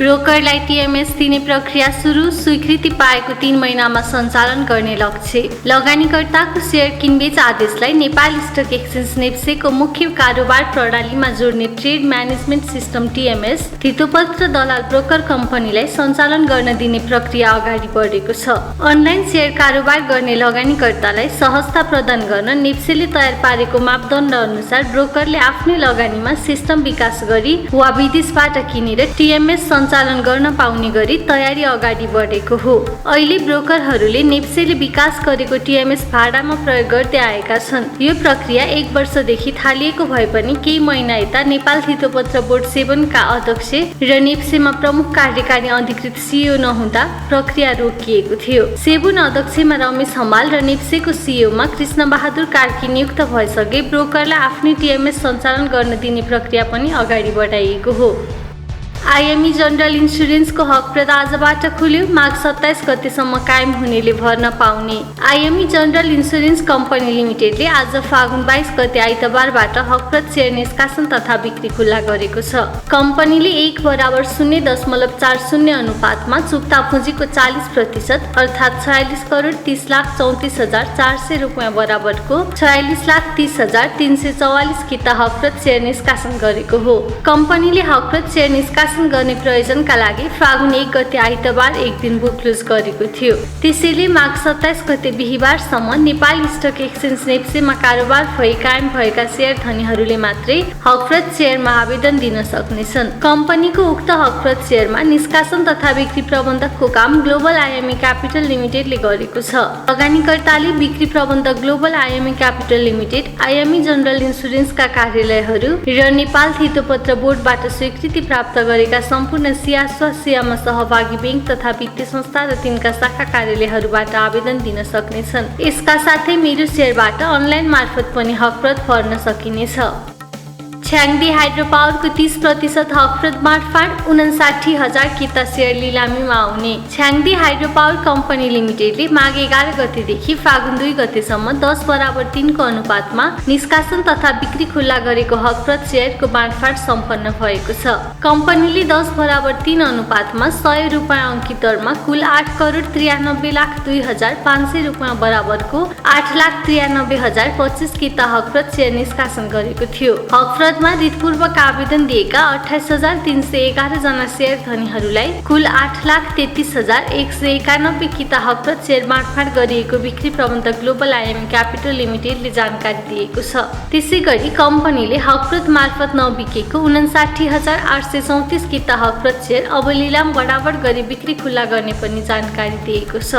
ब्रोकरलाई TMS दिने प्रक्रिया सुरु, स्वीकृति पाएको 3 महिनामा सञ्चालन गर्ने लक्ष्य। लगानीकर्ताको सेयर किनबेच आदेशलाई नेपाल स्टक एक्सचेन्ज नेप्सेको मुख्य कारोबार प्रणालीमा जोड्ने ट्रेड म्यानेजमेन्ट सिस्टम टीएमएस धितोपत्र दलाल ब्रोकर कम्पनीलाई सञ्चालन गर्न दिने प्रक्रिया अगाडि बढेको छ। अनलाइन सेयर कारोबार गर्ने लगानीकर्तालाई सहजता प्रदान गर्न नेप्सेले तयार पारेको मापदण्ड अनुसार ब्रोकरले आफ्नै लगानीमा सिस्टम विकास गरी वा विदेशबाट किनेर टीएमएस सञ्चालन गर्न पाउने गरी तयारी अगाडि बढेको हो। अहिले ब्रोकरहरूले नेप्सेले विकास गरेको टीएमएस भाडामा प्रयोग गर्दै आएका छन्। यो प्रक्रिया 1 वर्षदेखि थालिएको भए पनि केही महिना यता नेपाल धितोपत्र बोर्ड 7 का अध्यक्ष र नेप्सेमा प्रमुख कार्यकारी अधिकृत सीईओ नहुँदा प्रक्रिया रोकिएको थियो। 7 अध्यक्षमा रमेश हमाल र नेप्सेको सीईओमा कृष्णबहादुर कार्की नियुक्त भएसँगै ब्रोकरलाई आफ्नै टीएमएस सञ्चालन गर्न दिने प्रक्रिया पनि अगाडि बढाइएको हो। आईएमई जनरल इन्सुरेन्सको हकप्रद आजबाट खुल्यो। माघ 27 गतेसम्म कायम हुनेले भर्न पाउने। आईएमई जनरल इन्सुरेन्स कम्पनी लिमिटेडले आज फागुन 22 गते आइतबारबाट हकप्रद सेयर निष्कासन तथा बिक्री खुल्ला गरेको छ। कम्पनीले 1:0.40 अनुपातमा चुक्ता पुँजीको 40% अर्थात् 46,30,34,400 रुपियाँ बराबरको 46,30,344 किता हकप्रद सेयर निष्कासन गरेको हो। कम्पनीले हकप्रद सेयर निष्कासन गर्ने प्रयोजनका लागि फागुन 1 गते आइतबार एक दिन बुक क्लोज गरेको थियो। त्यसैले माघ 27 गते बिहीबारसम्म नेपाल स्टक एक्सचेन्ज नेप्सेमा कारोबार भई कायम भएका शेयर धनीहरूले मात्रै हकप्रद सेयरमा आवेदन दिन सक्नेछन्। कम्पनीको उक्त हकप्रद सेयरमा निष्कासन तथा बिक्री प्रबन्धकको काम ग्लोबल आईएमई क्यापिटल लिमिटेडले गरेको छ। लगानीकर्ताले बिक्री प्रबन्धक global IME capital limited, IME general इन्सुरेन्सका कार्यालयहरू र नेपाल धितोपत्र बोर्डबाट स्वीकृति प्राप्त गरेका सम्पूर्ण सियामा सहभागी बैंक तथा वित्तीय संस्था र तिनका शाखा कार्यालयहरूबाट आवेदन दिन सक्नेछन्। यसका साथै मेरो सेयरबाट अनलाइन मार्फत पनि हकप्रद भर्न सकिनेछ। छ्याङदी हाइड्रोपावरको 30% हकप्रद बाँडफाँड, 59,000 किता सेयर लिलामीमा आउने। छ्याङदी हाइड्रोपावर कम्पनी लिमिटेडले माघ 11 गतेदेखि फागुन 2 गतेसम्म 10:3 को अनुपातमा निष्कासन तथा बिक्री खुल्ला गरेको हकप्रद सेयरको बाँडफाँड सम्पन्न भएको छ। कम्पनीले 10:3 अनुपातमा 100 रुपियाँ अंकित दरमा कुल 8,93,02,500 रुपियाँ बराबरको 8,93,025 किता हकप्रद सेयर निष्कासन गरेको थियो। हकप्रद रितपूर्वक आवेदन दिएका 28,311 जना शेयर धनीहरूलाई कुल 8,33,191 किता हकप्रद शेयर बाँडफाँड गरिएको बिक्री प्रबन्धक ग्लोबल आईएमई क्यापिटल लिमिटेडले जानकारी दिएको छ। त्यसैगरी कम्पनीले हकप्रद मार्फत नबिकेको 59,834 किता हकप्रद शेयर अब लिलाम बराबर गरी बिक्री खुल्ला गर्ने पनि जानकारी दिएको छ।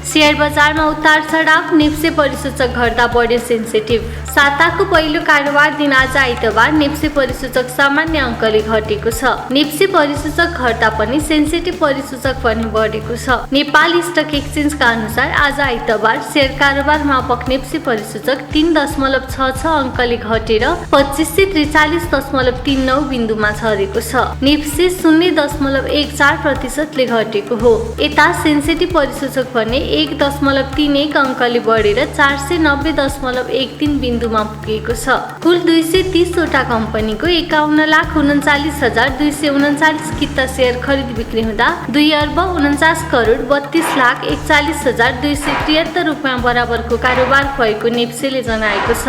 शेयर बजारमा उतार चढाव, नेप्से परिसूचक घट्दा बढ्यो सेन्सिटिभ। साताको पहिलो कारोबार दिन आज आइतबार नेप्से परिसूचक सामान्य अङ्कले घटेको छ। नेप्से परिसूचक घट्दा पनि सेन्सिटिभ परिसूचक पनि बढेको छ। नेपाल स्टक एक्सचेन्जका अनुसार आज आइतबार शेयर कारोबार मापक नेप्से परिसूचक 3.66 अङ्कले घटेर 2543.39 बिन्दुमा झरेको छ। नेप्से 0.14% ले घटेको हो। यता सेन्सिटिभ परिसूचक भने 1.31 अङ्कले बढेर 490.13 बिन्दुमा पुगेको छ। कुल 230 वटा कम्पनीको 51,39,239 किता शेयर खरिद बिक्री हुँदा 2,49,32,41,273 रुपियाँ बराबरको कारोबार भएको नेप्सेले जनाएको छ।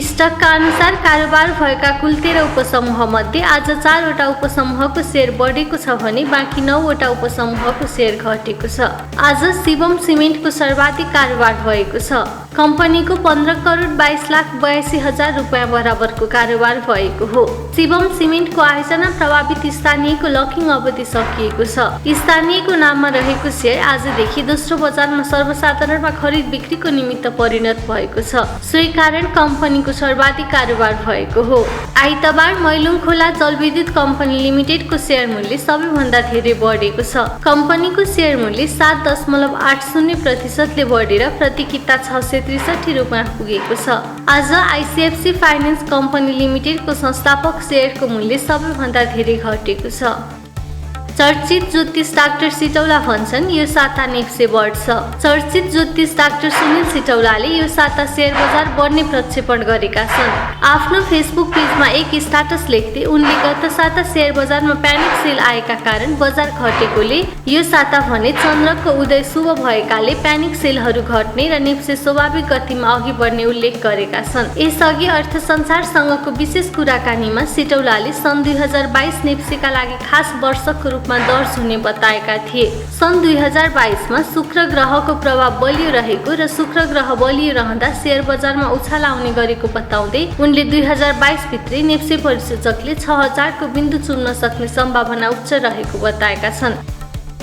स्टकका अनुसार कारोबार भएका कुल 13 उपसमूह मध्ये आज 4 वटा उपसमूहको शेयर बढेको छ भने बाँकी 9 वटा उपसमूहको शेयर घटेको छ। आज शिवम सिमेन्टको सर्वाधिक कारोबार भएको छ। कम्पनीको 15,22,82,000 रुपियाँ बराबरको कारोबार भएको हो। शिवम सिमेन्टको आयोजना प्रभावित स्थानीयको लकिङ अवधि सकिएको छ। स्थानीयको नाममा रहेको शेयर आजदेखि दोस्रो बजारमा सर्वसाधारणमा खरिद बिक्रीको निमित्त परिणत भएको छ। सोही कारण कम्पनीको सर्वाधिक कारोबार भएको हो। आइतबार मैलुङ खोला जलविद्युत कम्पनी लिमिटेडको शेयर मूल्य सबैभन्दा धेरै बढेको छ। कम्पनीको शेयर मूल्य 7.80% ले बढेर प्रति किता 663 रुपियाँ पुगेको छ। आज आइसिएफसी फाइनान्स कम्पनी लिमिटेडको संस्थापक शेयरको मूल्य सबैभन्दा धेरै घटेको छ। चर्चित ज्योतिष डाक्टर सिटौला भन्छन् यो साता नेप्से बढ्छ। चर्चित ज्योतिष डाक्टर सुनिल सिटौलाले यो साता शेयर बजार बढ्ने प्रक्षेपण गरेका छन्। आफ्नो फेसबुक पेजमा एक स्ट्याटस लेख्दै उनले गत साता शेयर बजारमा प्यानिक सेल आएका कारण बजार घटेकोले यो साता भने चन्द्रको उदय शुभ भएकाले प्यानिक सेलहरू घट्ने र नेप्से स्वाभाविक गतिमा अघि बढ्ने उल्लेख गरेका छन्। यसअघि अर्थ संसारसँगको विशेष कुराकानीमा सिटौलाले सन् 2022 नेप्सेका लागि खास वर्षको रूपमा दर्ज हुने बताएका थिए। सन् 2022 शुक्र ग्रहको प्रभाव बलियो रहेको र शुक्र ग्रह बलियो रहँदा शेयर बजारमा उछाल आउने गरेको बताउँदै उनले 2022 भित्रै नेप्से परिसूचकले 6000 को बिन्दु चुम्न सक्ने सम्भावना उच्च रहेको बताएका छन्।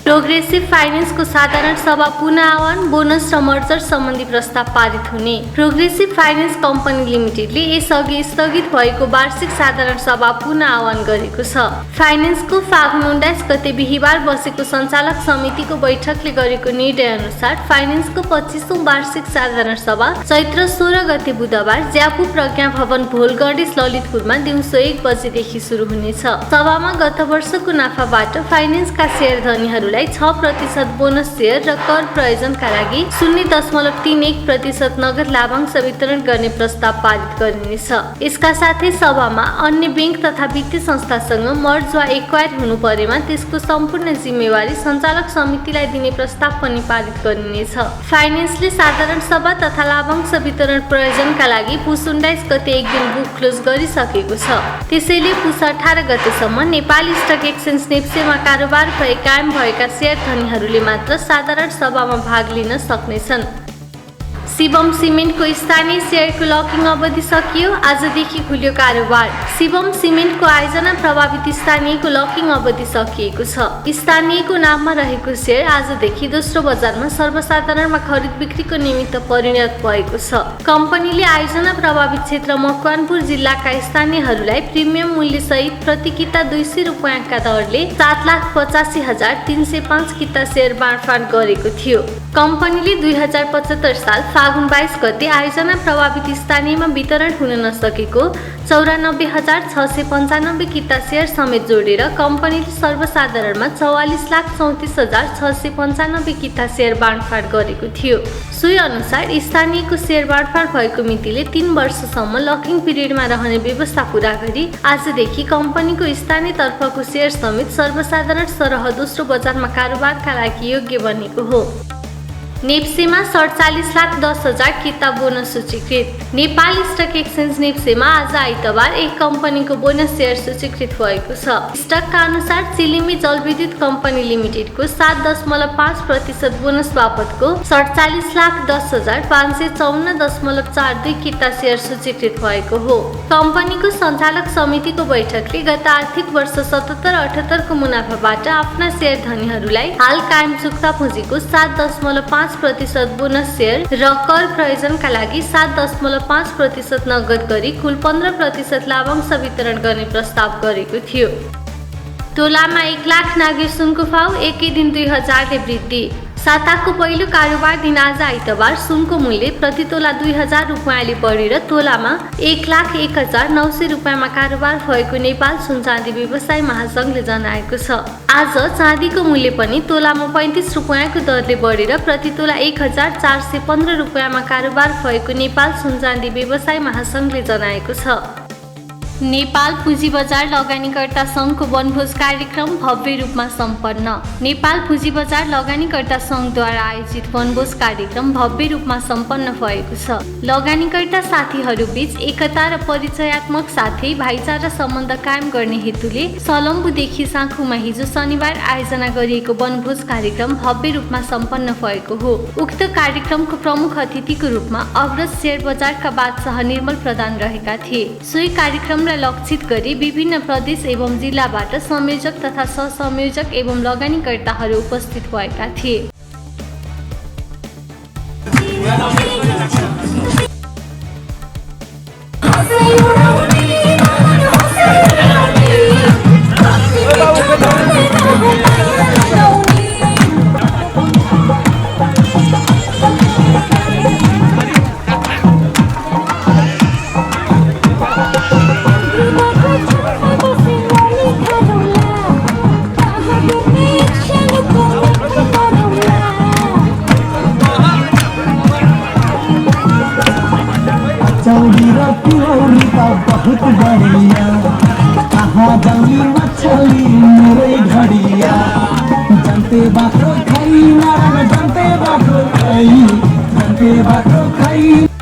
प्रोग्रेसिभ फाइनेन्सको साधारण सभा पुनः आह्वान, बोनस र मर्जर सम्बन्धी प्रस्ताव पारित हुने। प्रोग्रेसिभ फाइनेन्स कम्पनी लिमिटेडले यसअघि स्थगित भएको वार्षिक साधारण सभा पुनः आह्वान गरेको छ। फाइनेन्सको फागुन 19 गते बिहिबार बसेको सञ्चालक समितिको बैठकले गरेको निर्णय अनुसार फाइनेन्सको 25औं वार्षिक साधारण सभा चैत्र 16 गते बुधबार ज्यापु प्रज्ञा भवन भोल गणेश ललितपुरमा दिउँसो 1 बजेदेखि सुरु हुनेछ। सभामा गत वर्षको नाफाबाट फाइनेन्सका शेयर धनीहरू 6% बोनस शेयर र कर प्रयोजनका लागि 0.31% नगद लाभांश वितरण गर्ने प्रस्ताव पारित गरिनेछ। यसका साथै सभामा अन्य बैंक तथा वित्तीय संस्थासँग मर्ज वा एक्वायर हुनु परेमा त्यसको सम्पूर्ण जिम्मेवारी सञ्चालक समितिलाई दिने प्रस्ताव पनि पारित गरिनेछ। फाइनेन्सले साधारण सभा तथा लाभांश वितरण प्रयोजनका लागि पुस 19 गते एक दिन बुक क्लोज गरिसकेको छ। त्यसैले पुस 18 गतेसम्म नेपाली स्टक एक्सचेन्ज नेप्सेमा कारोबार भए कायम भएका शेयर धनीहरूले मात्र साधारण सभामा भाग लिन सक्नेछन्। शिवम सिमेन्टको स्थानीय शेयरको लकिङ अवधि सकियो, आजदेखि खुल्यो कारोबार। शिवम सिमेन्टको आयोजना प्रभावित स्थानीयको लकिङ अवधि सकिएको छ। स्थानीयको नाममा रहेको शेयर आजदेखि दोस्रो बजारमा सर्वसाधारणमा खरिद बिक्रीको निमित्त परिणत भएको छ। कम्पनीले आयोजना प्रभावित क्षेत्र मकवानपुर जिल्लाका स्थानीयहरूलाई प्रिमियम मूल्य सहित प्रति किता 200 रुपैयाँका दरले 7,85,305 किता शेयर बाँडफाँड गरेको थियो। कम्पनीले 2075 साल फागुन 22 गते आयोजना प्रभावित स्थानीयमा वितरण हुन नसकेको 94,695 किता शेयर समेत जोडेर कम्पनीले सर्वसाधारणमा 44,34,695 किता शेयर बाँडफाँड गरेको थियो। सोही अनुसार स्थानीयको शेयर बाँडफाँड भएको मितिले 3 वर्षसम्म लकिङ पिरियडमा रहने व्यवस्था पूरा गरी आजदेखि कम्पनीको स्थानीय तर्फको शेयर समेत सर्वसाधारण सरह दोस्रो बजारमा कारोबारका लागि योग्य बनेको हो। नेप्सेमा 47,10,000 किता बोनस सूचीकृत। नेपाल स्टक एक्सचेन्ज नेप्सेमा आज आइतबार एक कम्पनीको बोनस शेयर सूचीकृत भएको छ। स्टकका अनुसार चिलिमी जलविद्युत कम्पनी लिमिटेडको 7.5% बोनस बापतको 47,10,554.42 किता शेयर सूचीकृत भएको हो। कम्पनीको सञ्चालक समितिको बैठकले गत आर्थिक वर्ष 77-78 को मुनाफाबाट आफ्ना शेयर धनीहरूलाई हाल कायम चुक्ता पुँजीको 7.5% बोनस शेयर र कर प्रयोजनका लागि 7.5% नगद गरी कुल 15% लाभांश वितरण गर्ने प्रस्ताव गरेको थियो। तोलामा 1 लाख नाग्यो सुनको भाव एकै दिन 2000 ले वृद्धि। साताको पहिलो कारोबार दिन आज आइतबार सुनको मूल्य प्रति तोला 2000 रुपैयाँले बढेर तोलामा 1,01,900 रुपैयाँमा कारोबार भएको नेपाल सुन चाँदी व्यवसाय महासंघले जनाएको छ। आज चाँदीको मूल्य पनि तोलामा 35 रुपैयाँको दरले बढेर प्रति तोला 1,415 रुपैयाँमा कारोबार भएको नेपाल सुन चाँदी व्यवसाय महासंघले जनाएको छ। नेपाल पुँजी बजार लगानीकर्ता सङ्घको वनभोज कार्यक्रम भव्य रूपमा सम्पन्न। नेपाल पुँजी बजार लगानीकर्ता सङ्घद्वारा आयोजित वनभोज कार्यक्रम भव्य रूपमा सम्पन्न भएको छ। लगानीकर्ता साथीहरूबीच एकता र परिचयात्मक साथै भाइचारा सम्बन्ध कायम गर्ने हेतुले सलम्बुदेखि साँखुमा हिजो शनिबार आयोजना गरिएको वनभोज कार्यक्रम भव्य रूपमा सम्पन्न भएको हो। उक्त कार्यक्रमको प्रमुख अतिथिको रूपमा अग्रज शेयर बजारका बादशाह निर्मल प्रधान रहेका थिए। सोही कार्यक्रम लक्षित गरी विभिन्न प्रदेश एवं जिल्लाबाट संयोजक तथा सहसंयोजक एवं लगानीकर्ताहरू उपस्थित भएका थिए। Thank you. छली मेरै घडिया जन्ते बाटो खाइ नारायण जन्ते बाटो खाइ